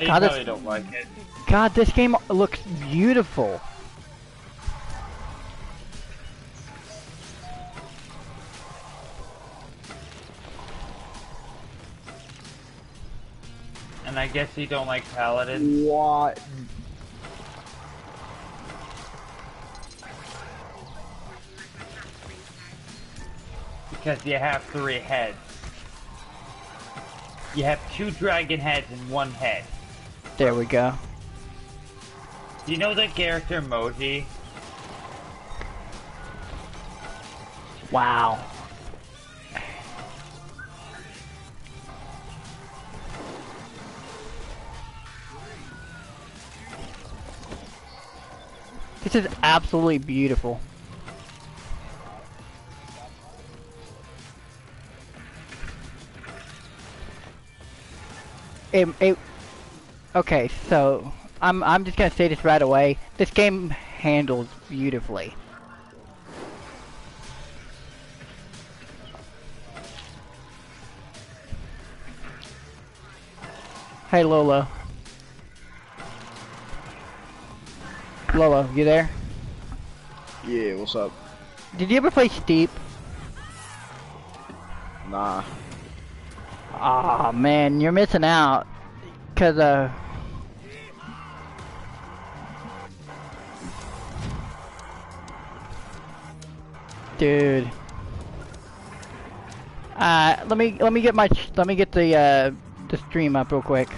You God, probably don't like it. God, this game looks beautiful. And I guess you don't like paladins. What? Because you have 3 heads. You have 2 dragon heads and 1 head. There we go. Do you know the character emoji? Wow. This is absolutely beautiful. Okay, so I'm just gonna say this right away. This game handles beautifully. Hey Lolo. Lolo, you there? Yeah, what's up? Did you ever play Steep? Nah. Aw, man, you're missing out. Cause, dude. Let me get the stream up real quick.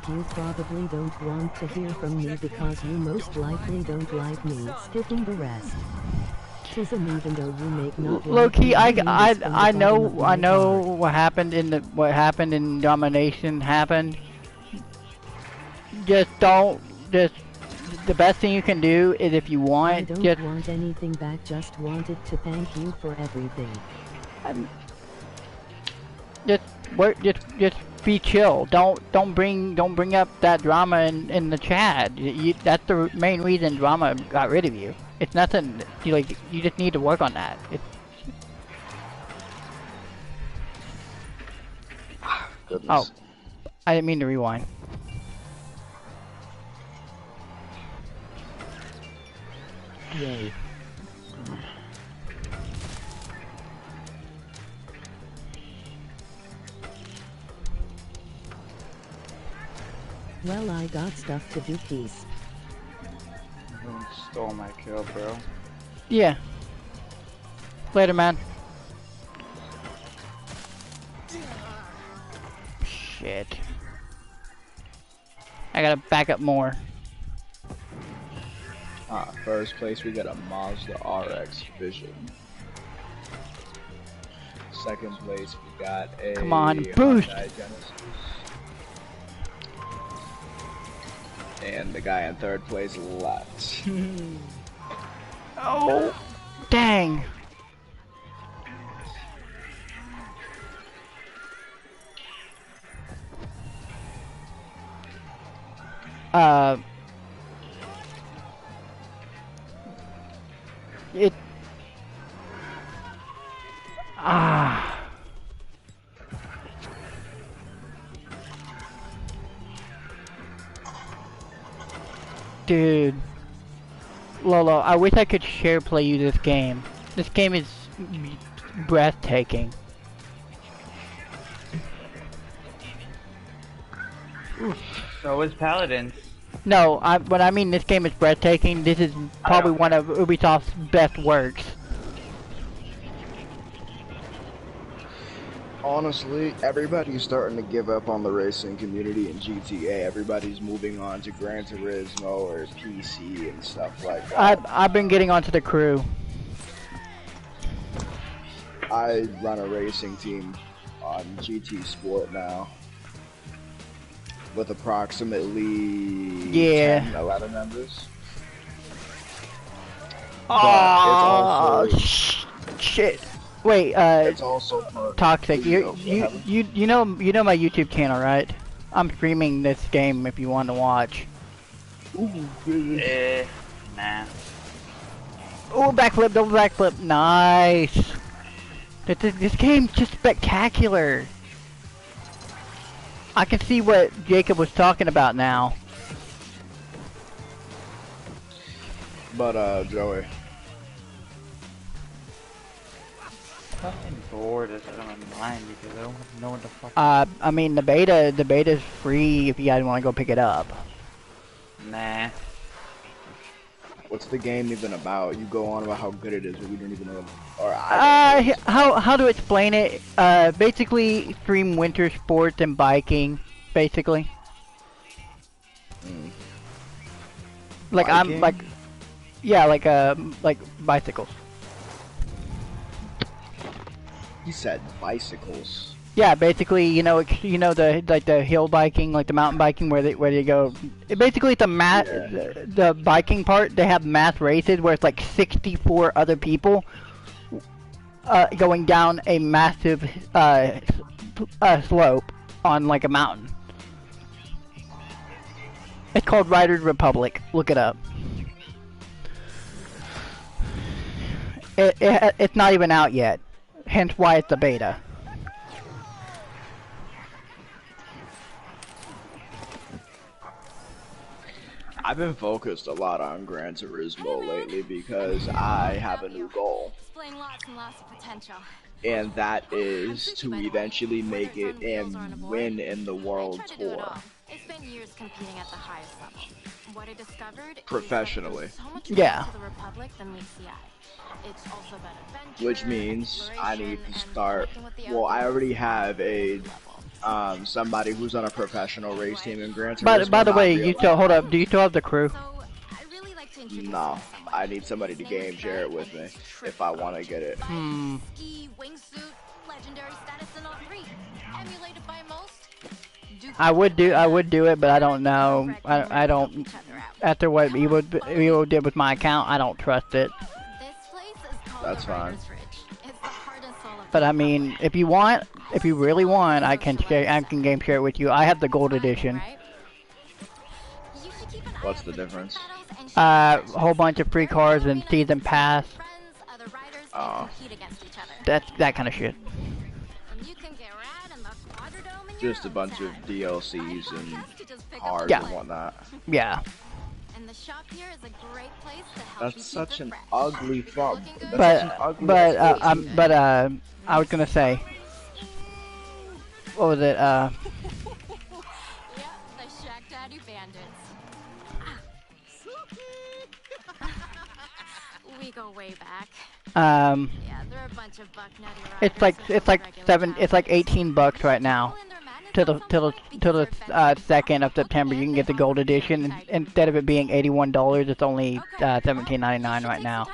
You probably don't want to hear from me because you most likely don't like me skipping the rest. Even though you make not Low key, like I know what happened in Domination happened. Just the best thing you can do is if you want, I don't want anything back, just wanted to thank you for everything. Just be chill. Don't bring up that drama in the chat. That's the main reason drama got rid of you. It's nothing. You just need to work on that. Goodness. Oh, I didn't mean to rewind. Yay. Well, I got stuff to do, peace. You stole my kill, bro. Yeah. Later, man. Shit. I gotta back up more. First place we got a Mazda RX Vision. Second place we got a Come on, boost! Hyundai Genesis. And the guy in third place left. Oh, dang. Dude. Lolo, I wish I could share play you this game. This game is breathtaking. So is paladins. No, when I mean this game is breathtaking, this is probably one of Ubisoft's best works. Honestly, everybody's starting to give up on the racing community in GTA. Everybody's moving on to Gran Turismo or PC and stuff like that. I've been getting onto the crew. I run a racing team on GT Sport now. With approximately 10, 11 members. Oh, shit. Wait, it's also Toxic, you know my YouTube channel, right? I'm streaming this game if you want to watch. Ooh, Nah. Oh, backflip, double backflip, nice. This game's just spectacular. I can see what Jacob was talking about now. But Joey, Fucking bored as I don't mind because I don't know what the fuck. I mean the beta's free if you guys want to go pick it up. Nah. what's the game even about? You go on about how good it is, but we don't even know. Or How to explain it? Basically extreme winter sports and biking, basically. Mm. Like Biking? like bicycles. He said bicycles. Yeah, basically, you know the hill biking, like the mountain biking, where they go. Basically, it's the biking part. They have mass races where it's like 64 other people going down a massive slope on like a mountain. It's called Riders Republic. Look it up. It's not even out yet, hence why it's a beta. I've been focused a lot on Gran Turismo lately because I have a new goal. And that is to eventually make it and win in the World Tour. Professionally. Yeah. Which means I need to start. Well, I already have a somebody who's on a professional race team in Gran Turismo. By the way, you still hold up. Do you still have the crew? No, I need somebody to game share it with me if I want to get it. I would do it, but I don't know. I don't. After what Evo did with my account, I don't trust it. That's fine. But I mean, if you really want, I can game share it with you. I have the gold edition. What's the difference? A whole bunch of free cars and season pass. Oh. That's that kind of shit. Just a bunch of DLCs and cars and whatnot. Yeah. That's such an ugly fuck. I was gonna say, what was it? Yep, the Shack Daddy Bandits. We go way back. Yeah, they're a bunch of buck nutty riders. It's like $18 right now. Till the 2nd of September, you can get the gold edition. Instead of it being $81, it's only $17.99 right now.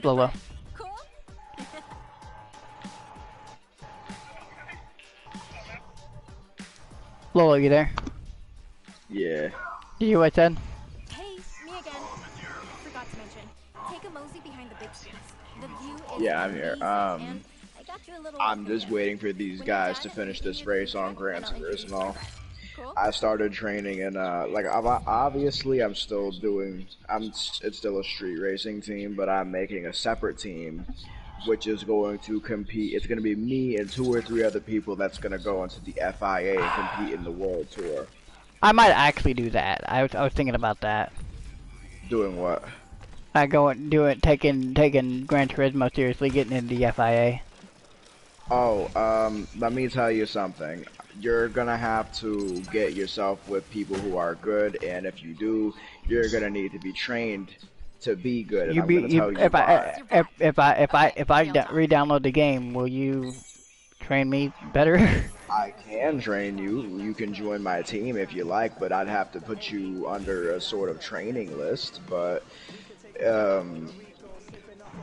Lolo. Lolo, you there? Yeah. You hear what I said? Hey, me again. Forgot to mention. Take a mosey behind the big screens. The view is Yeah, I'm here. I'm just just waiting for these guys to finish this race on Gran Turismo. I started training and obviously I'm still doing. It's still a street racing team, but I'm making a separate team, which is going to compete. It's going to be me and 2 or 3 other people that's going to go into the FIA and compete in the World Tour. I might actually do that. I was thinking about that. Doing what? Taking Gran Turismo seriously, getting into the FIA. Oh, let me tell you something. You're gonna have to get yourself with people who are good, and if you do, you're gonna need to be trained to be good. And If I re-download the game, will you train me better? I can train you. You can join my team if you like, but I'd have to put you under a sort of training list. But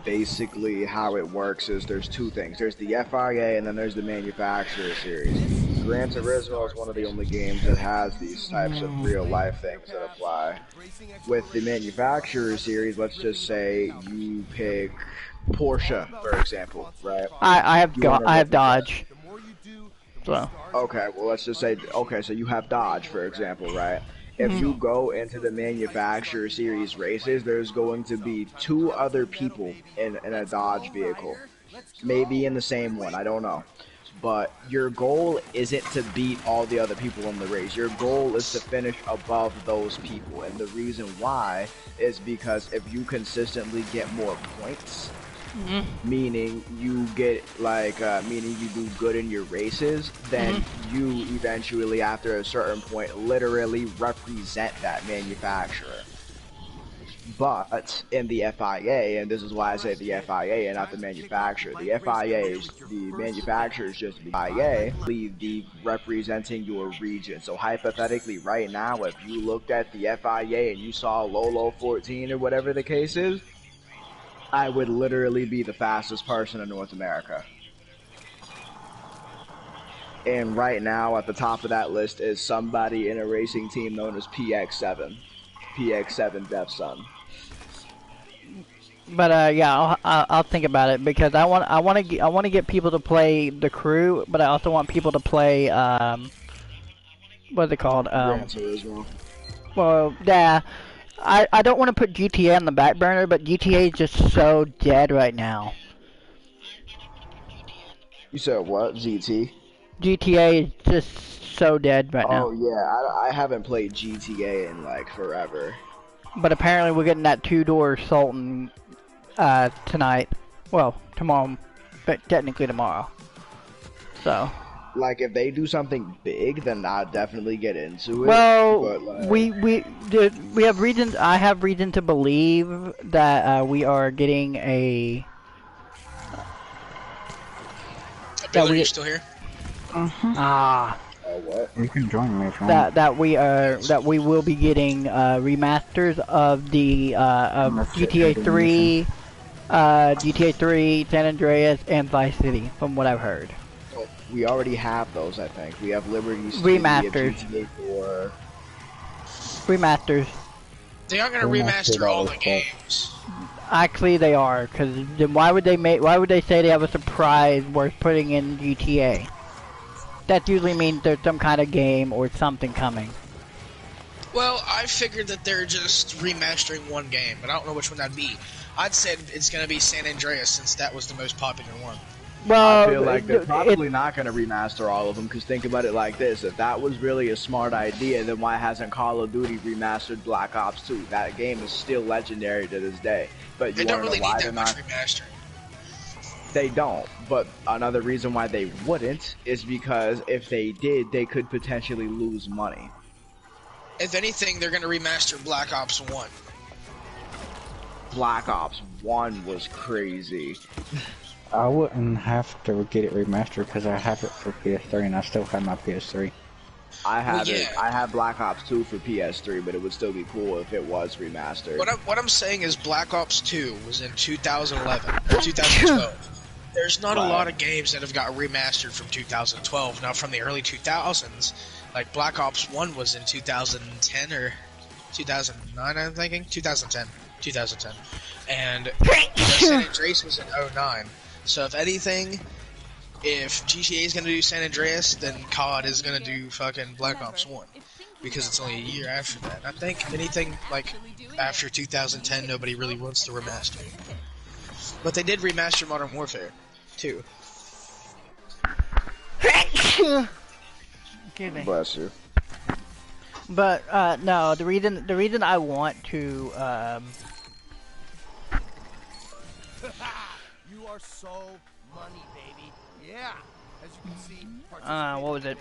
basically how it works is there's 2 things. There's the FIA and then there's the Manufacturer Series. Gran Turismo is one of the only games that has these types of real-life things that apply. With the Manufacturer Series, let's just say you pick Porsche, for example, right? I have Dodge. So. Okay, well let's just say, so you have Dodge, for example, right? If you go into the Manufacturer Series races, there's going to be 2 other people in a Dodge vehicle. maybe in the same one, I don't know. But your goal isn't to beat all the other people in the race. Your goal is to finish above those people. And the reason why is because if you consistently get more points, meaning you get meaning you do good in your races, then you eventually, after a certain point, literally represent that manufacturer. But in the FIA, and this is why I say the FIA and not the manufacturer, the FIA is the manufacturer is just the FIA, the representing your region. So hypothetically, right now, if you looked at the FIA and you saw Lolo 14 or whatever the case is, I would literally be the fastest person in North America. And right now, at the top of that list is somebody in a racing team known as PX7. PX7 Death Sun. But yeah, I'll think about it because I want to get people to play the crew, but I also want people to play what's it called? Gran Turismo. Well, yeah, I don't want to put GTA on the back burner, but GTA is just so dead right now. You said what? GT? GTA is just so dead right now. Oh yeah, I haven't played GTA in like forever. But apparently we're getting that two-door Sultan tonight. Well, tomorrow, but technically tomorrow. So. Like if they do something big, then I'll definitely get into it. Well, but, like... we have reasons. I have reason to believe that we are getting a. Bill, are you still here? Ah. What? You can join me if you want. That we will be getting remasters of the of GTA 3, GTA 3, San Andreas, and Vice City, from what I've heard. Oh, we already have those, I think. We have Liberty City, remasters. GTA 4. Remasters. They aren't gonna remaster all the games. Actually, they are, because then why would they say they have a surprise worth putting in GTA? That usually means there's some kind of game or something coming. Well, I figured that they're just remastering one game, but I don't know which one that'd be. I'd said it's gonna be San Andreas since that was the most popular one. Well, I feel like they're probably not gonna remaster all of them, because think about it like this: if that was really a smart idea, then why hasn't Call of Duty remastered Black Ops 2? That game is still legendary to this day. But you They don't really know why need they're that much not? remastering. They don't, but another reason why they wouldn't is because if they did, they could potentially lose money. If anything, they're gonna remaster Black Ops 1. Black Ops 1 was crazy. I wouldn't have to get it remastered because I have it for PS3 and I still have my PS3. I have Well, it. yeah. I have Black Ops 2 for PS3, but it would still be cool if it was remastered. What I'm saying is Black Ops 2 was in 2011 or 2012. There's not a lot of games that have got remastered from 2012. Now, from the early 2000s, like Black Ops 1 was in 2010 or 2009, I'm thinking? 2010. 2010. And San Andreas was in 09. So if anything, if GTA is going to do San Andreas, then COD is going to do fucking Black Ops 1. Because it's only a year after that. I think anything like after 2010, nobody really wants to remaster. But they did remaster Modern Warfare, too. Excuse me. Bless you. But no, the reason I want to You are so money, baby. Yeah. As you can see, what was it?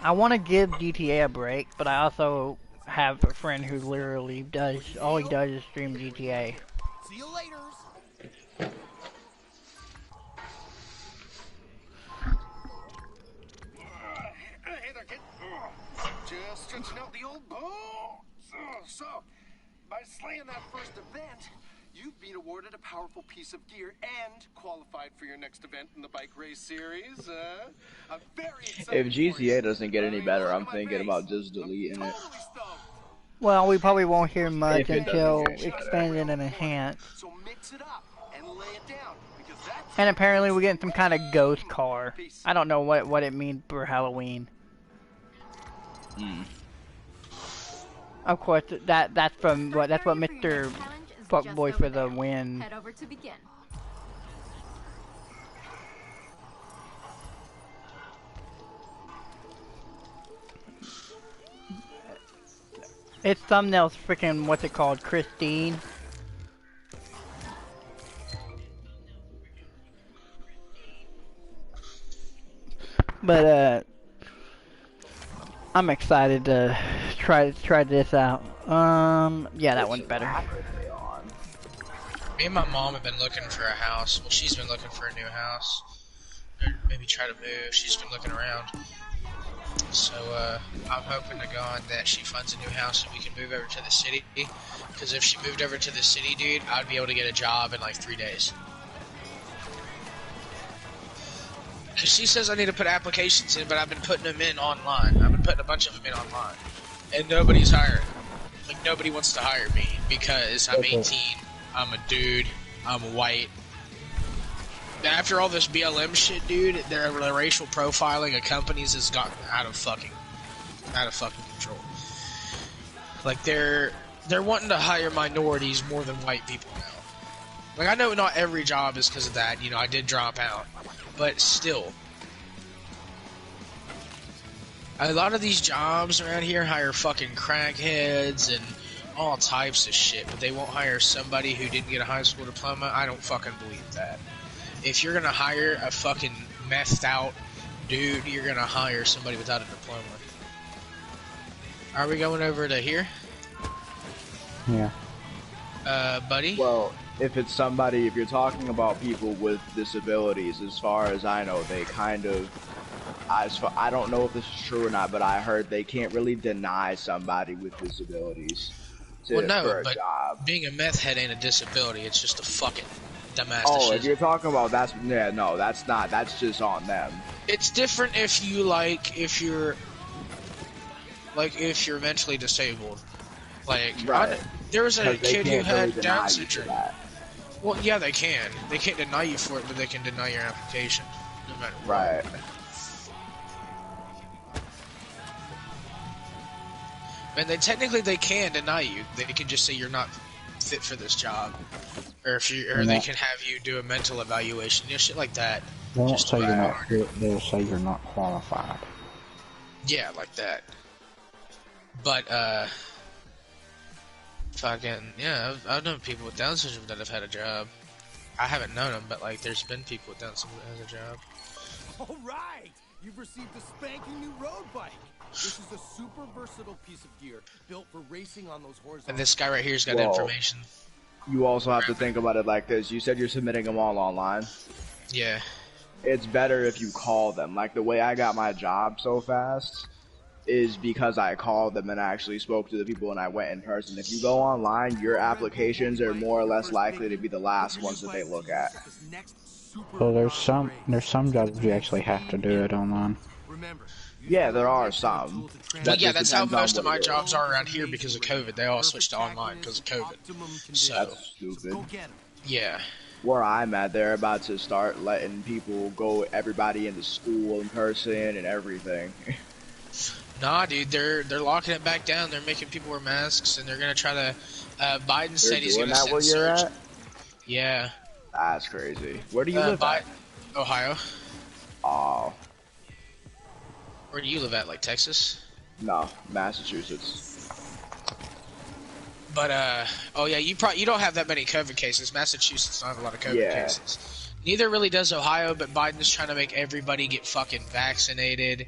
I want to give GTA a break, but I also have a friend who literally does all he does is stream GTA. See you later. Hey there, kid. Just stretching out the old bones. So, by slaying that first event, you've been awarded a powerful piece of gear and qualified for your next event in the bike race series. I'm very excited. If GTA doesn't get any better, I'm thinking about just deleting it. Totally stoked. Well, we probably won't hear much If it doesn't until get any expanded and enhanced. So mix it up and lay it down because that's And apparently we're getting some kind of ghost car. I don't know what it means for Halloween. Of course, that's what Mr. Fuckboy for the win. Head over to begin. Its thumbnail's freaking, what's it called? Christine. But, I'm excited to try this out. Yeah, that one's better. Me and my mom have been looking for a house. Well, she's been looking for a new house. Or maybe try to move. She's been looking around. So, I'm hoping to God that she finds a new house and we can move over to the city. Because if she moved over to the city, dude, I'd be able to get a job in like 3 days. Because she says I need to put applications in, but I've been putting them in online. I've been putting a bunch of them in online. And nobody's hiring. Like, nobody wants to hire me because I'm 18, I'm a dude, I'm white. After all this BLM shit, dude, their racial profiling of companies has gotten out of fucking control. Like, they're wanting to hire minorities more than white people now. Like, I know not every job is because of that, you know, I did drop out. But still, a lot of these jobs around here hire fucking crackheads and all types of shit, but they won't hire somebody who didn't get a high school diploma. I don't fucking believe that. If you're gonna hire a fucking methed out dude, you're gonna hire somebody without a diploma. Are we going over to here? Yeah. Buddy? Well, if it's somebody, if you're talking about people with disabilities, as far as I know, they kind of, I don't know if this is true or not, but I heard they can't really deny somebody with disabilities for a job. Being a meth head ain't a disability, it's just a fucking dumbass Oh, decision. if you're talking about that's not, that's just on them. It's different if you're mentally disabled. Like, right. There was a kid who had really Down syndrome. Well, yeah, they can. They can't deny you for it, but they can deny your application, no matter what. Right. And they can deny you. They can just say you're not fit for this job, or they can have you do a mental evaluation, you know, shit like that. They won't say you're not fit. They'll say you're not qualified. Yeah, like that. But fucking yeah, I've known people with Down syndrome that have had a job. I haven't known them, but like, there's been people with Down syndrome that has a job. All right, you've received a spanking new road bike. This is a super versatile piece of gear built for racing on those horizontal. And this guy right here's got information. You also have to think about it like this. You said you're submitting them all online. Yeah. It's better if you call them. Like, the way I got my job so fast is because I called them and actually spoke to the people and I went in person. If you go online, your applications are more or less likely to be the last ones that they look at. Well, there's some jobs you actually have to do it online. Yeah, there are some. Well, yeah, that's how most of my jobs are around here because of COVID. They all switched to online because of COVID. So, that's stupid. Yeah. Where I'm at, they're about to start letting people go, everybody into school in person and everything. Nah, dude, they're locking it back down. They're making people wear masks, and they're gonna try to. Biden said he's gonna send surge. Yeah. That's crazy. Where do you live at? Ohio. Oh. Where do you live at? Like Texas? No, Massachusetts. But oh yeah, you don't have that many COVID cases. Massachusetts don't have a lot of COVID cases. Neither really does Ohio, but Biden's trying to make everybody get fucking vaccinated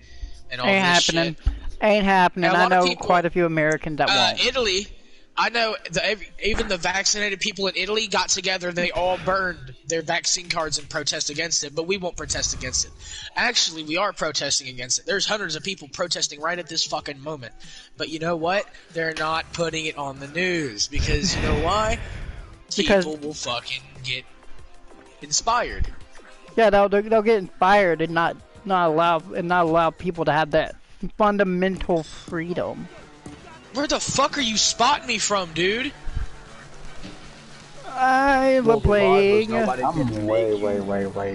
and all this shit. Ain't happening. I know quite a few Americans that won't. Italy, I know even the vaccinated people in Italy got together and they all burned their vaccine cards in protest against it, but we won't protest against it. Actually, we are protesting against it. There's hundreds of people protesting right at this fucking moment. But you know what? They're not putting it on the news because you know why? People will fucking get inspired. Yeah, they'll get inspired and not allow people to have that fundamental freedom. Where the fuck are you spotting me from, dude? I'm playing. Nobody I'm way.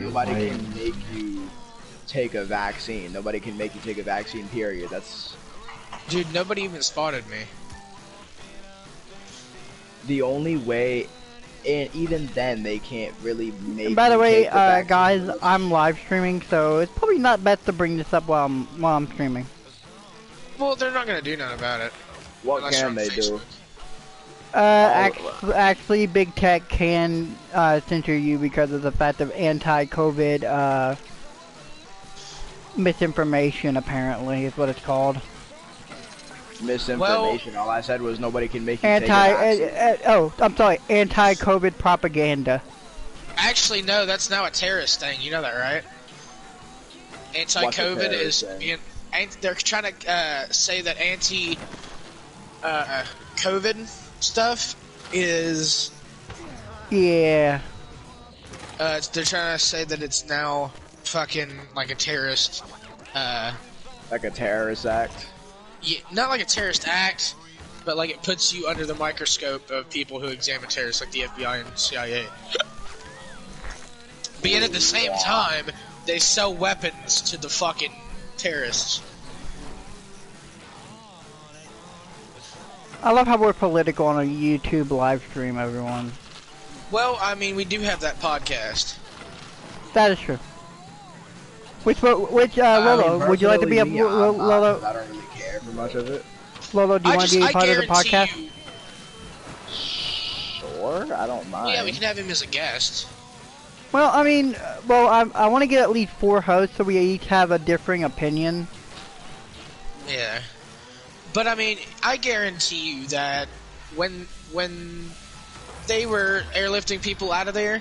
Nobody can make you take a vaccine. Nobody can make you take a vaccine, period. That's... Dude, nobody even spotted me. The only way... And even then, they can't really make. And by the way, guys, I'm live streaming, so it's probably not best to bring this up while I'm streaming. Well, they're not gonna do nothing about it. What Unless you're can on they do? Facebook. Actually, big tech can censor you because of the fact of anti-COVID misinformation. Apparently, is what it's called. Misinformation. All I said was nobody can make you take a vaccine. I'm sorry, anti-COVID propaganda. Actually, no, that's now a terrorist thing. You know that, right? Anti-COVID is being. They're trying to say that anti-COVID stuff is. Yeah. They're trying to say that it's now fucking like a terrorist. Like a terrorist act. Yeah, not like a terrorist act, but like it puts you under the microscope of people who examine terrorists, like the FBI and CIA. But yet at the same time, they sell weapons to the fucking terrorists. I love how we're political on a YouTube live stream, everyone. Well, I mean, we do have that podcast. That is true. Lolo, would you like to be a Lolo? I don't really care for much of it. Lolo, do you want to be a part of the podcast? Sure, I don't mind. Yeah, we can have him as a guest. Well, I mean, I want to get at least 4 hosts so we each have a differing opinion. Yeah. But I mean, I guarantee you that when they were airlifting people out of there,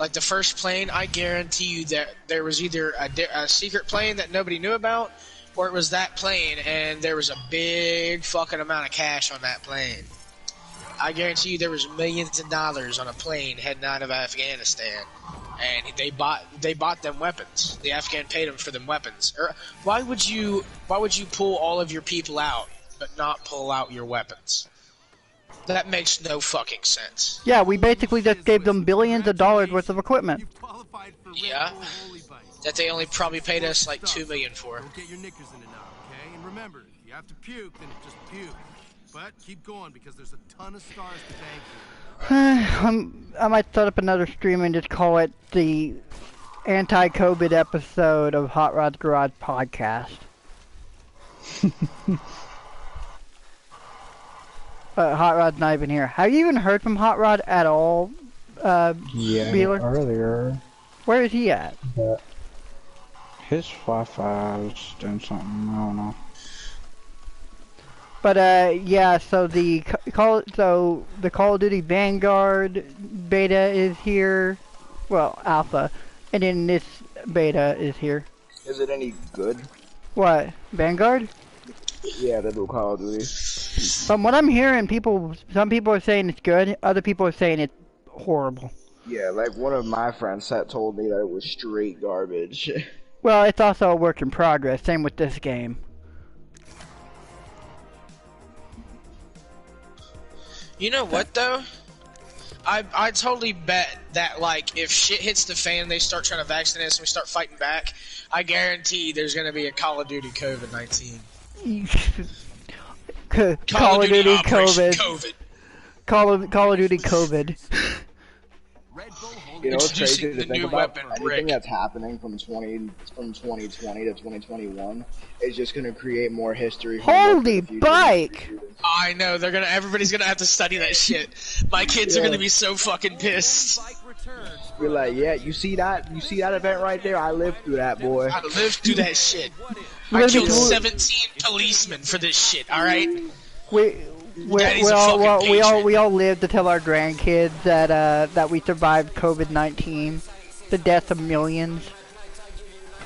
like the first plane, I guarantee you that there was either a secret plane that nobody knew about, or it was that plane and there was a big fucking amount of cash on that plane. I guarantee you there was millions of dollars on a plane heading out of Afghanistan, and they bought them weapons. The Afghan paid them for them weapons. Why would you pull all of your people out but not pull out your weapons? That makes no fucking sense. Yeah, we basically just gave them billions of dollars worth of equipment. Yeah, that they only probably paid us like $2 million for. Get your knickers in it now, okay? And remember, if you have to puke, then just puke. But keep going because there's a ton of stars to thank you. I might set up another stream and just call it the anti-COVID episode of Hot Rod's Garage podcast. Hot Rod's not even here. Have you even heard from Hot Rod at all, Yeah, Beeler? earlier. Where is he at? But his Wi-Fi is doing something, I don't know. But yeah, so the Call of Duty Vanguard beta is here, well, alpha, and then this beta is here. Is it any good? What, Vanguard? Yeah, the new Call of Duty. From what I'm hearing, some people are saying it's good, other people are saying it's horrible. Yeah, like one of my friends told me that it was straight garbage. Well, it's also a work in progress, same with this game. You know what though? I totally bet that like if shit hits the fan, they start trying to vaccinate us and we start fighting back. I guarantee there's gonna be a Call of Duty COVID-19. Call of Duty Operation COVID. Call of Duty COVID. You know, it's crazy to the think new about. weapon, Anything Rick. that's happening from 2020 to 2021 is just gonna create more history. Holy bike! I know everybody's gonna have to study that shit. My kids are gonna be so fucking pissed. We're like, yeah, you see that event right there? I lived through that, boy. I lived through that shit. I killed 17 policemen for this shit. All right. We all live to tell our grandkids that we survived COVID-19, the death of millions.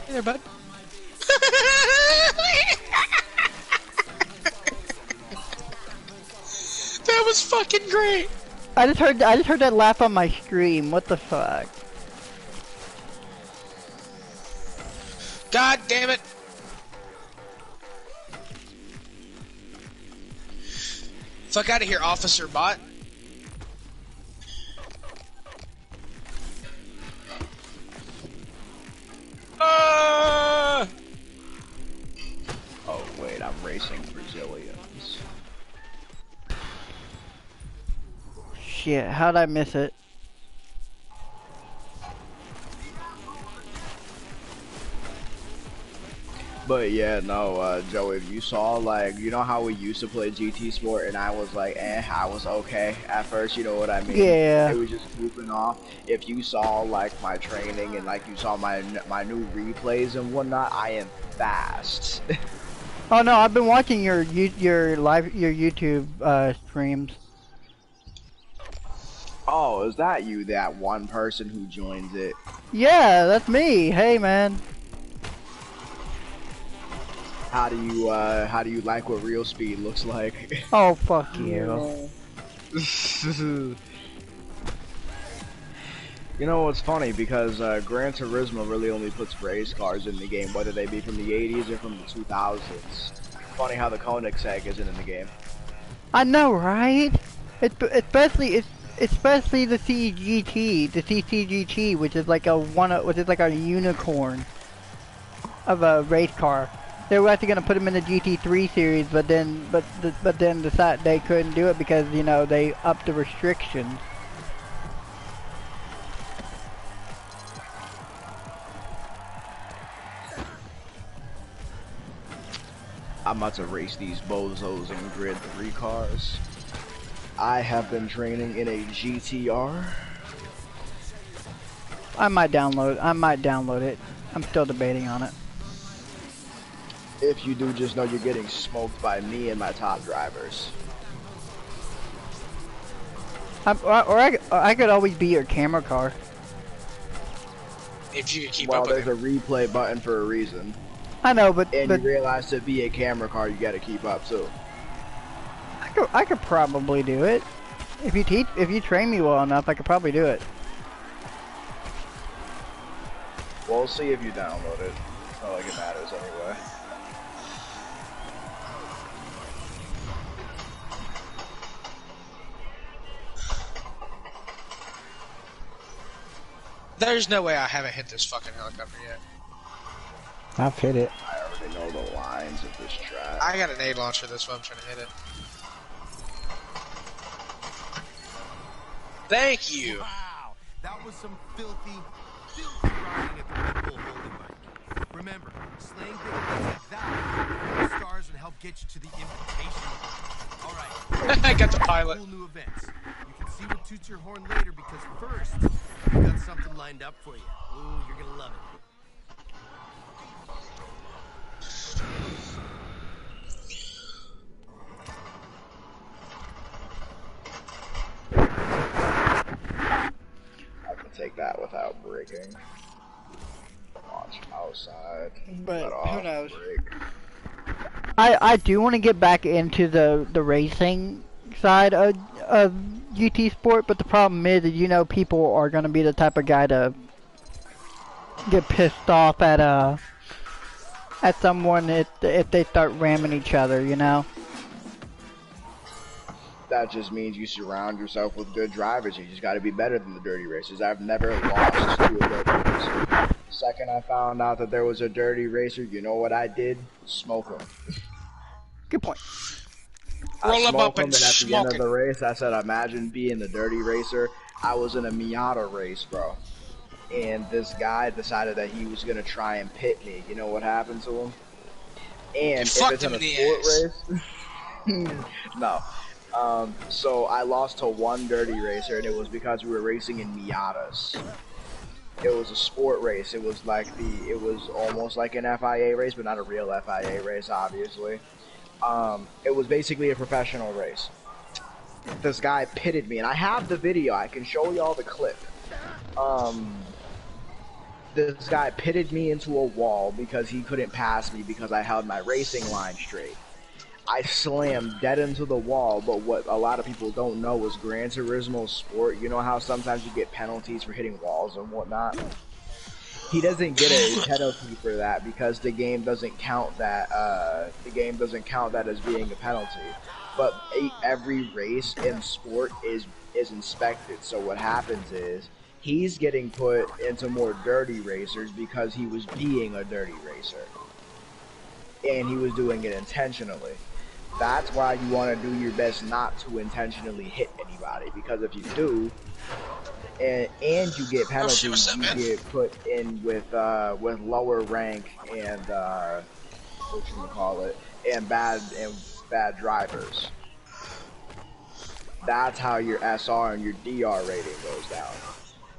Hey there, bud. That was fucking great. I just heard that laugh on my stream. What the fuck? God damn it. Fuck out of here, Officer Bot. Oh wait, I'm racing Brazilians. Shit, how'd I miss it? But yeah, no, Joe, if you saw, like, you know how we used to play GT Sport and I was like, I was okay at first, you know what I mean? It Yeah. was just goofing off. If you saw, like, my training and, like, you saw my new replays and whatnot, I am fast. Oh no, I've been watching your your YouTube streams. Oh, is that you, that one person who joins it? Yeah, that's me. Hey man. How do you like what real speed looks like? Oh fuck you. You know what's funny, because Gran Turismo really only puts race cars in the game, whether they be from the 80s or from the 2000s. Funny how the Koenigsegg isn't in the game. I know, right? Especially the CGT, the CCGT, which is like a unicorn of a race car. They were actually gonna put them in the GT3 series, but then decided they couldn't do it because you know they upped the restrictions. I'm about to race these bozos in Grid 3 cars. I have been training in a GTR. I might download it. I'm still debating on it. If you do, just know you're getting smoked by me and my top drivers. I could always be your camera car. If you could keep Well, up with there's a replay button for a reason. I know, but And you realize to be a camera car, you gotta keep up too. I could probably do it. If you train me well enough, I could probably do it. We'll see if you download it. It's not like it matters anyway. There's no way I haven't hit this fucking helicopter yet. I've hit it. I already know the lines of this track. I got an A launcher, that's why I'm trying to hit it. Thank you! Wow, that was some filthy riding at the Red Bull holding bike. Remember, slaying big events like that will stars and help get you to the invitation. Alright. I got the pilot. Cool new events. You can see what toots your horn later because first, we got something lined up for you. Ooh, you're gonna love it. I can take that without braking. Launch outside. But who knows? Brake. I do want to get back into the racing side of GT Sport, but the problem is that you know people are gonna be the type of guy to get pissed off at someone if they start ramming each other, you know. That just means you surround yourself with good drivers. You just got to be better than the dirty racers. I've never lost to a dirty racer. The second I found out that there was a dirty racer, you know what I did? Smoke him. Good point. Roll him up and at the end smoke of it. the race, I said, imagine being the dirty racer. I was in a Miata race, bro. And this guy decided that he was going to try and pit me. You know what happened to him? And if it's in a sport race... no. So I lost to one dirty racer, and it was because we were racing in Miatas. It was a sport race. It was almost like an FIA race, but not a real FIA race, obviously. It was basically a professional race. This guy pitted me, and I have the video. I can show y'all the clip. This guy pitted me into a wall because he couldn't pass me because I held my racing line straight. I slammed dead into the wall, but what a lot of people don't know is Gran Turismo Sport. You know how sometimes you get penalties for hitting walls and whatnot? He doesn't get a penalty for that because the game doesn't count that. The game doesn't count that as being a penalty. But every race in sport is inspected. So what happens is he's getting put into more dirty racers because he was being a dirty racer, and he was doing it intentionally. That's why you want to do your best not to intentionally hit anybody, because if you do, and you get penalties, you get put in with lower rank and whatchamacallit, and bad drivers. That's how your SR and your DR rating goes down.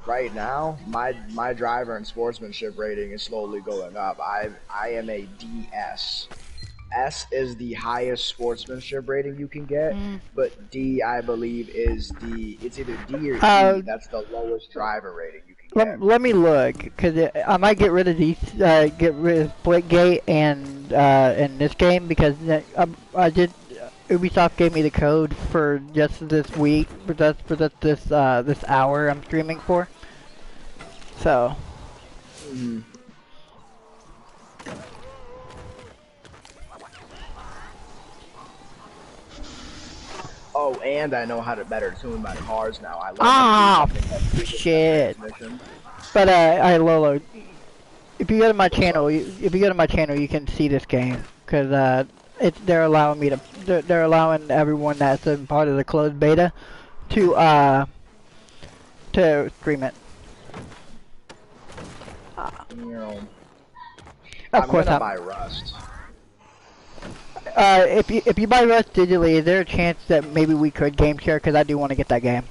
Right now, my driver and sportsmanship rating is slowly going up. I am a DS. S is the highest sportsmanship rating you can get, but D, I believe, is it's either D or E. That's the lowest driver rating you can get. Let me look, because I might get rid of these, get rid of Splitgate and in this game, because I did. Ubisoft gave me the code for just this week, for this hour I'm streaming for. So. Oh, and I know how to better tune my cars now. I love shit. But Lolo, if you go to my channel, you can see this game, because they're allowing me to. They're allowing everyone that's a part of the closed beta to stream it. Of course, I'm gonna buy Rust. If you buy Rust digitally, is there a chance that maybe we could game share? Because I do want to get that game.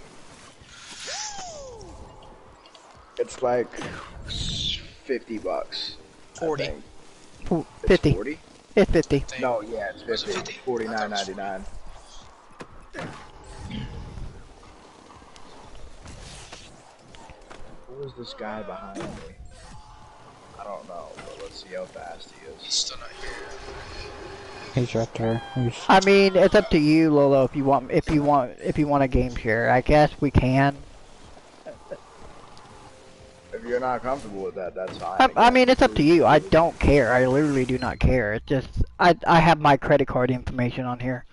It's like $50. 40. 50. 40? It's 50. No, yeah, it's 50. $49.99. Who is this guy behind me? I don't know, but let's see how fast he is. He's still not here. He's right there. I mean, it's up to you, Lolo. If you want a game share, I guess we can. If you're not comfortable with that, that's fine. I mean, it's up to you. I don't care. I literally do not care. It's just I have my credit card information on here.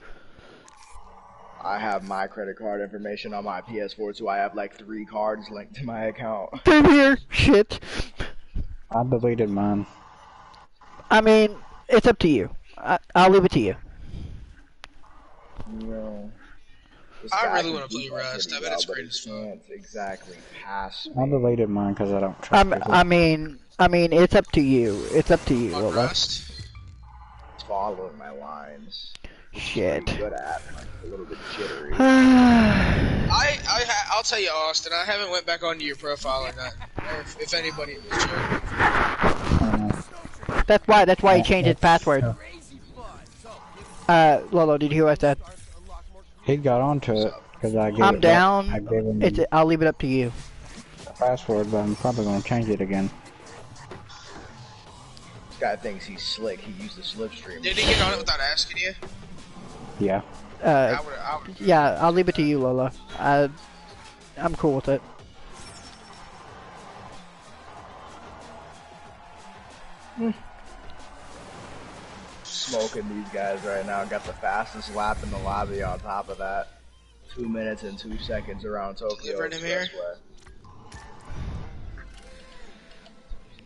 I have my credit card information on my PS4 too. I have like 3 cards linked to my account. Same here. Shit. I deleted mine. I mean, it's up to you. I'll leave it to you. No. I really want to play Rust. I bet it's great as fuck. Exactly pass I me. deleted mine because I don't trust people. I mean, it's up to you. It's up to you, On Lolo. Rust? It's following my lines. Shit. Pretty good at it, like a little bit jittery. I'll tell you, Austin. I haven't went back onto your profile or not. Or if anybody. That's why he changed his password. Lolo, did you hear what I said? He got onto it because I gave I'm it down. I gave him I'll leave it up to you. the password, but I'm probably gonna change it again. This guy thinks he's slick. He used the slipstream. Did he get on it without asking you? Yeah. I would. Yeah, I'll leave it to you, Lolo. I'm cool with it. Smoking these guys right now. Got the fastest lap in the lobby on top of that. 2 minutes and 2 seconds around Tokyo Delivering him here? Expressway.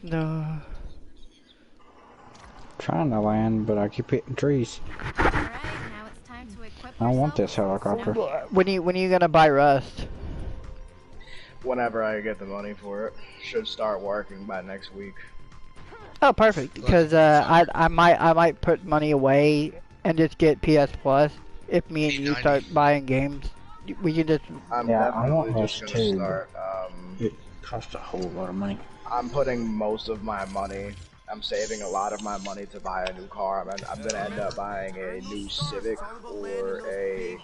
No. Trying to land, but I keep hitting trees. Alright, now it's time to equip I don't want yourself. this helicopter. When are you gonna buy Rust? Whenever I get the money for it. Should start working by next week. Oh, perfect. Because I might put money away and just get PS Plus if me and you start buying games. We can just. I'm Yeah, I want definitely Rust just gonna too. start. It costs a whole lot of money. I'm putting most of my money. I'm saving a lot of my money to buy a new car. I'm gonna end up buying a new Civic or a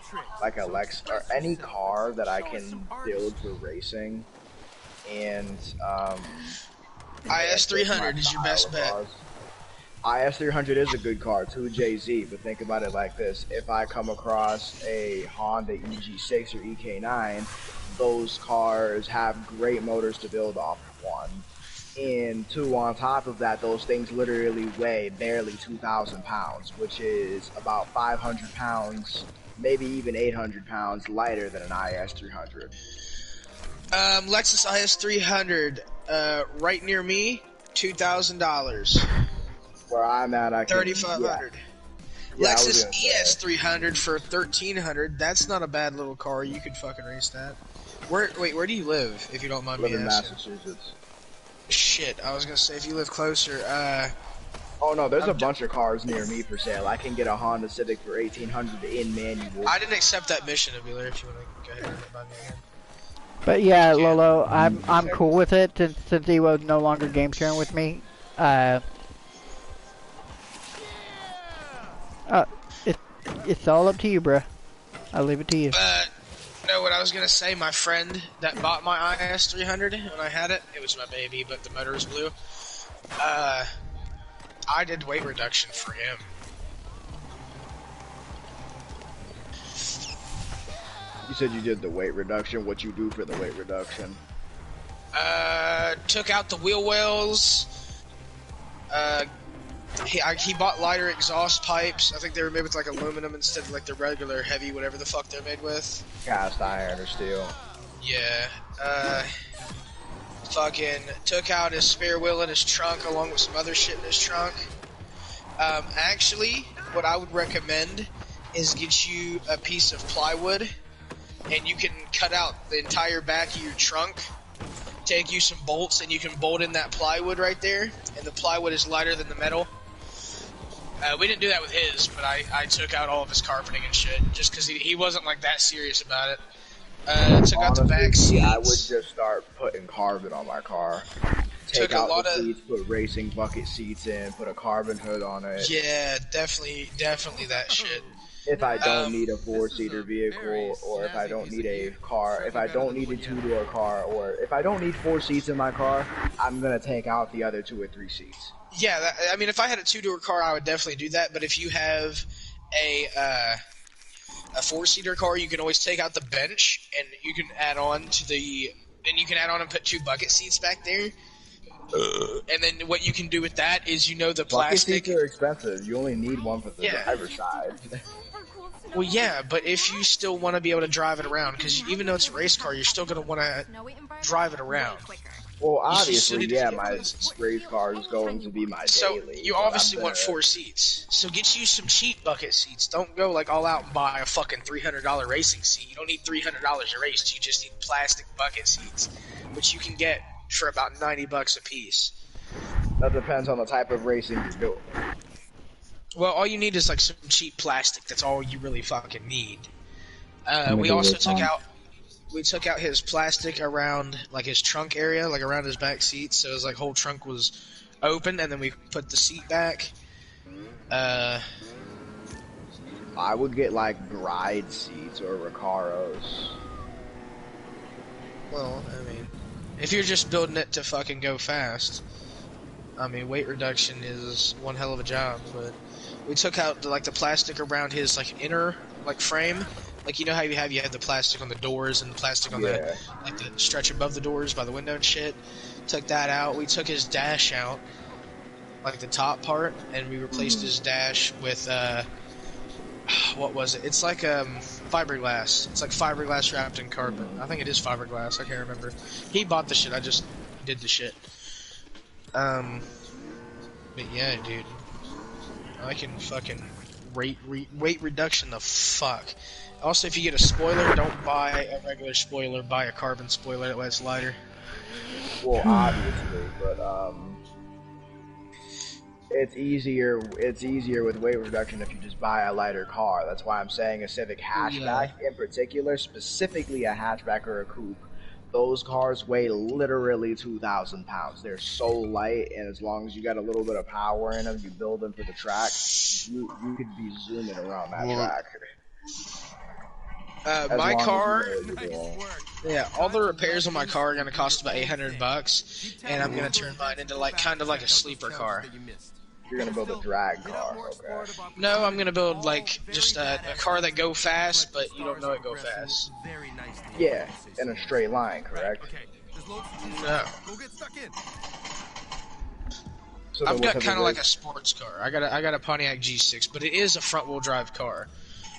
Lex or any car that I can build for racing. And IS 300 is your best bet. IS 300 is a good car too, JZ. But think about it like this: if I come across a Honda EG6 or EK9, those cars have great motors to build off of, one. And two, on top of that, those things literally weigh barely 2,000 pounds, which is about 500 pounds, maybe even 800 pounds lighter than an IS 300. Lexus IS 300, right near me, $2,000. Where I'm at, I can. 3,500. Yeah, I was Lexus gonna say. ES 300 for 1,300. That's not a bad little car. You could fucking race that. Where do you live? If you don't mind Live me in asking. Massachusetts. Shit, I was gonna say if you live closer. Oh no, there's a bunch of cars near me for sale. I can get a Honda Civic for 1800 in manual. I didn't accept that mission, Abueler, if you want to go ahead and run it by me again. But yeah, Lolo, I'm cool with it since he was no longer game sharing with me. It it's all up to you, bruh. I'll leave it to you. No, what I was gonna say, my friend that bought my IS 300 when I had it, it was my baby, but the motor was blue. I did weight reduction for him. You said you did the weight reduction. What you do for the weight reduction? Took out the wheel wells. He bought lighter exhaust pipes. I think they were made with like aluminum instead of like the regular heavy whatever the fuck they're made with. Cast iron or steel. Yeah. Fucking took out his spare wheel in his trunk along with some other shit in his trunk. Actually, what I would recommend is get you a piece of plywood and you can cut out the entire back of your trunk. Take you some bolts and you can bolt in that plywood right there, and the plywood is lighter than the metal. We didn't do that with his, but I took out all of his carpeting and shit just because he wasn't like that serious about it. Took out the back seats. I would just start putting carbon on my car. Take out the seats, put racing bucket seats in, put a carbon hood on it. Yeah, definitely that shit. If I don't need a 4-seater vehicle, or if I don't need a car, if I don't need a 2-door car, or if I don't need 4 seats in my car, I'm gonna take out the other 2 or 3 seats. Yeah, I mean, if I had a 2-door car, I would definitely do that. But if you have a 4-seater car, you can always take out the bench, and you can add on to and put 2 bucket seats back there. And then what you can do with that is, the plastic. Bucket seats are expensive. You only need one for the driver's side. Well, yeah, but if you still want to be able to drive it around, because even though it's a race car, you're still going to want to drive it around. Well, obviously, yeah, my race car is going to be my daily. So you obviously want 4 seats. So get you some cheap bucket seats. Don't go like all out and buy a fucking $300 racing seat. You don't need $300 a race. You just need plastic bucket seats, which you can get for about $90 a piece. That depends on the type of racing you're doing. Well, all you need is like some cheap plastic. That's all you really fucking need. We also took out his plastic around like his trunk area, like around his back seat, so his like whole trunk was open, and then we put the seat back. I would get like Glide seats or Recaros. Well, I mean, if you're just building it to fucking go fast, I mean, weight reduction is one hell of a job. But we took out the plastic around his like inner like frame. Like, you know how you had the plastic on the doors and the plastic on the stretch above the doors by the window and shit? Took that out. We took his dash out, like the top part, and we replaced his dash with, what was it? It's like fiberglass. It's like fiberglass wrapped in carbon. I think it is fiberglass. I can't remember. He bought the shit. I just did the shit. But yeah, dude. I can fucking weight reduction the fuck. Also, if you get a spoiler, don't buy a regular spoiler. Buy a carbon spoiler. That way it's lighter. Well, obviously, but it's easier. It's easier with weight reduction if you just buy a lighter car. That's why I'm saying a Civic hatchback in particular, specifically a hatchback or a coupe. Those cars weigh literally 2,000 pounds. They're so light, and as long as you got a little bit of power in them, you build them for the track, you could be zooming around that track. My car, all the repairs on my car are gonna cost about $800, and I'm gonna turn mine into kind of like a sleeper car. You're gonna build a drag car, okay? No, I'm gonna build just a car that go fast, but you don't know it go fast. Yeah, in a straight line, correct? No. So I've got kind of like a sports car. I got a Pontiac G6, but it is a front wheel drive car.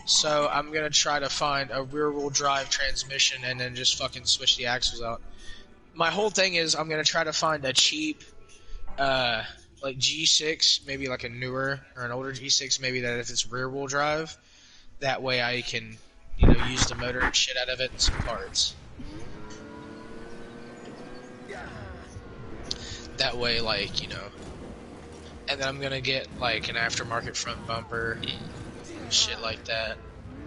So I'm gonna try to find a rear wheel drive transmission and then just fucking switch the axles out. My whole thing is I'm gonna try to find a cheap, like G6, maybe like a newer or an older G6, maybe that if it's rear wheel drive, that way I can, use the motor and shit out of it and some parts. That way, and then I'm gonna get like an aftermarket front bumper and shit like that.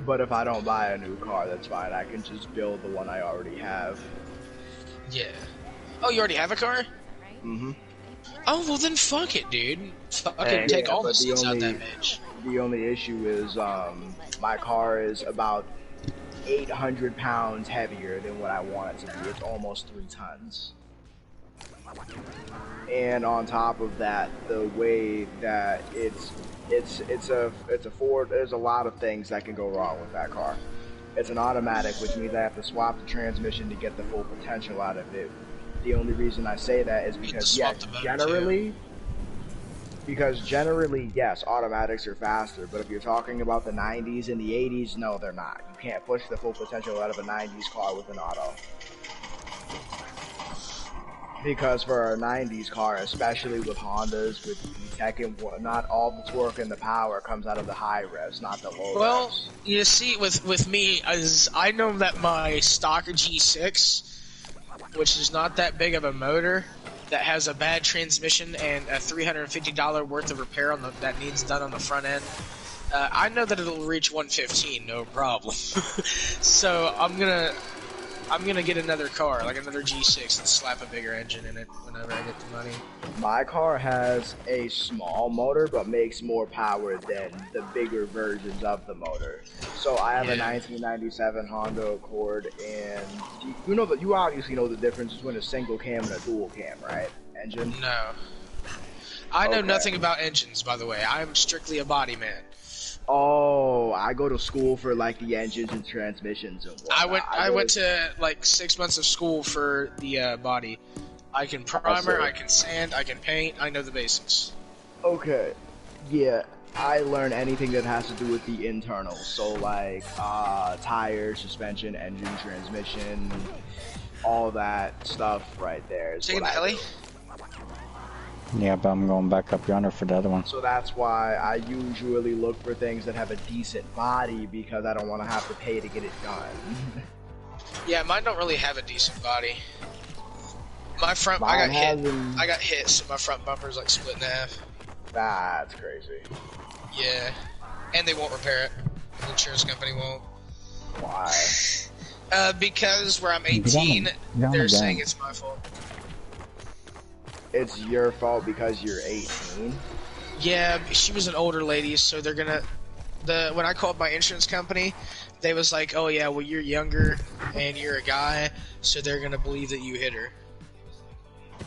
But if I don't buy a new car, that's fine. I can just build the one I already have. Yeah. Oh, you already have a car? Mm-hmm. Oh, well then fuck it, dude. Fucking And take yeah, all the but seats out that bitch. the only issue is my car is about 800 pounds heavier than what I want it to be. It's almost 3 tons. And on top of that, the way that it's a Ford. There's a lot of things that can go wrong with that car. It's an automatic, which means I have to swap the transmission to get the full potential out of it. The only reason I say that is because generally, yes, automatics are faster. But if you're talking about the 90s and the 80s, no, they're not. You can't push the full potential out of a 90s car with an auto. Because for a 90s car, especially with Hondas, with tech and whatnot, all the torque and the power comes out of the high revs, not the low Well, revs. you see, with me, as I know that my stock G6, which is not that big of a motor, that has a bad transmission and a $350 worth of repair that needs done on the front end, I know that it'll reach 115, no problem. So I'm gonna get another car, like another G6, and slap a bigger engine in it whenever I get the money. My car has a small motor, but makes more power than the bigger versions of the motor. So I have a 1997 Honda Accord, and you obviously know the difference between a single cam and a dual cam, right? Engine. No. I know Okay. nothing about engines, by the way. I'm strictly a body man. Oh, I go to school for like the engines and transmissions and whatnot. I went to like 6 months of school for the body. I can primer, I can sand, I can paint, I know the basics. Okay. Yeah, I learn anything that has to do with the internals. So like tires, suspension, engine, transmission, all that stuff right there. Is Taking what the I heli? do. Yeah, but I'm going back up yonder for the other one. So that's why I usually look for things that have a decent body, because I don't want to have to pay to get it done. Yeah, mine don't really have a decent body. My front, Mine I got hit, so my front bumper's like split in half. That's crazy. Yeah, and they won't repair it. The insurance company won't. Why? Because where I'm 18, they're saying it's my fault. It's your fault because you're 18? Yeah, she was an older lady, so they're gonna... When I called my insurance company, they was like, oh yeah, well you're younger, and you're a guy, so they're gonna believe that you hit her.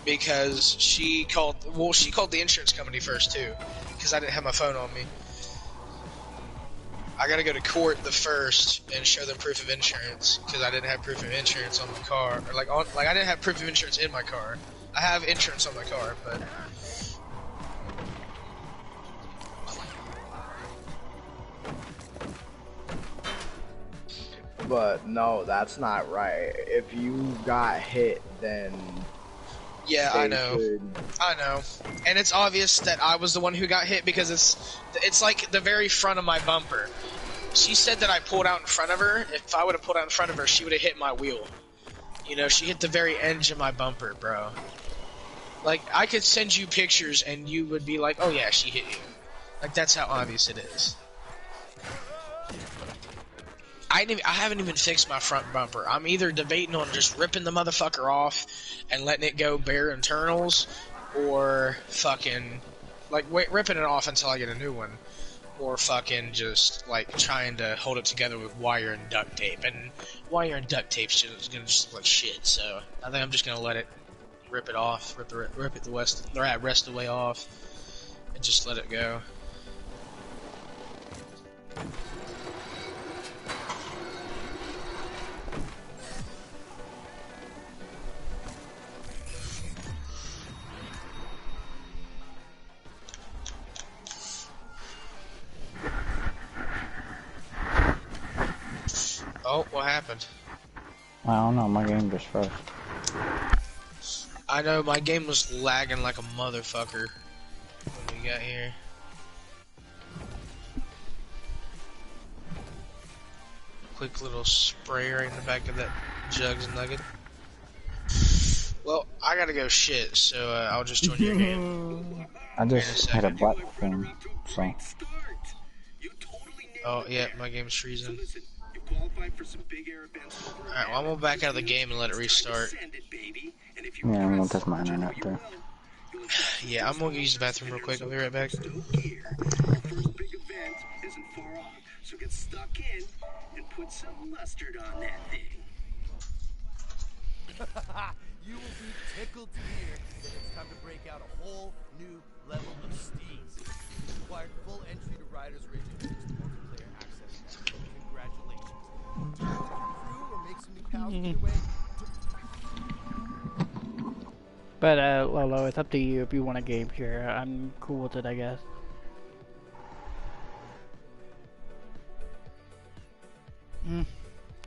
Because she called the insurance company first too, because I didn't have my phone on me. I gotta go to court the first and show them proof of insurance, because I didn't have proof of insurance on my car. Or I didn't have proof of insurance in my car. I have insurance on my car, but... But no, that's not right. If you got hit, then... Yeah, I know. I know. And it's obvious that I was the one who got hit, because it's like the very front of my bumper. She said that I pulled out in front of her. If I would have pulled out in front of her, she would have hit my wheel. You know, she hit the very edge of my bumper, bro. Like, I could send you pictures and you would be like, oh yeah, she hit you. Like, that's how obvious it is. I haven't even fixed my front bumper. I'm either debating on just ripping the motherfucker off and letting it go bare internals, or fucking, like, ripping it off until I get a new one. Or fucking just, like, trying to hold it together with wire and duct tape. And wire and duct tape's gonna just look like shit, so I think I'm just gonna let it rip it off, rip it the rest of the way off, and just let it go. Oh, what happened? I don't know, my game just froze. I know, my game was lagging like a motherfucker when we got here. Quick little spray right in the back of that Jugs Nugget. Well, I gotta go shit, so I'll just join your game. I in a just had a second. black phone, so. Oh, yeah, my game's freezing. Listen, you qualified for some big air events over Alright, well, I'm gonna back out of the game and let it restart. Yeah, I'm gonna test my internet too. Yeah, I'm gonna use the bathroom real quick. I'll be right back. Your first big event isn't far off, so get stuck in and put some mustard on that thing. You will be tickled to hear that it's time to break out a whole new level of steez. You've acquired full entry to Riders Racing Team's multiplayer access network. Congratulations. Do you want to crew or make some new pals on your way? But Lolo, it's up to you if you want a game share. I'm cool with it, I guess.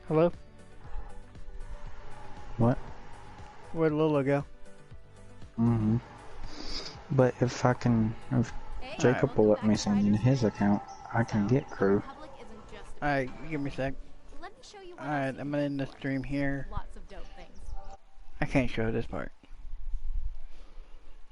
Hello? What? Where'd Lolo go? But if Jacob will let me send in his account, I can get crew. Alright, give me a sec. Let me show you what Alright, I'm gonna end the stream here. lots of dope things. I can't show this part.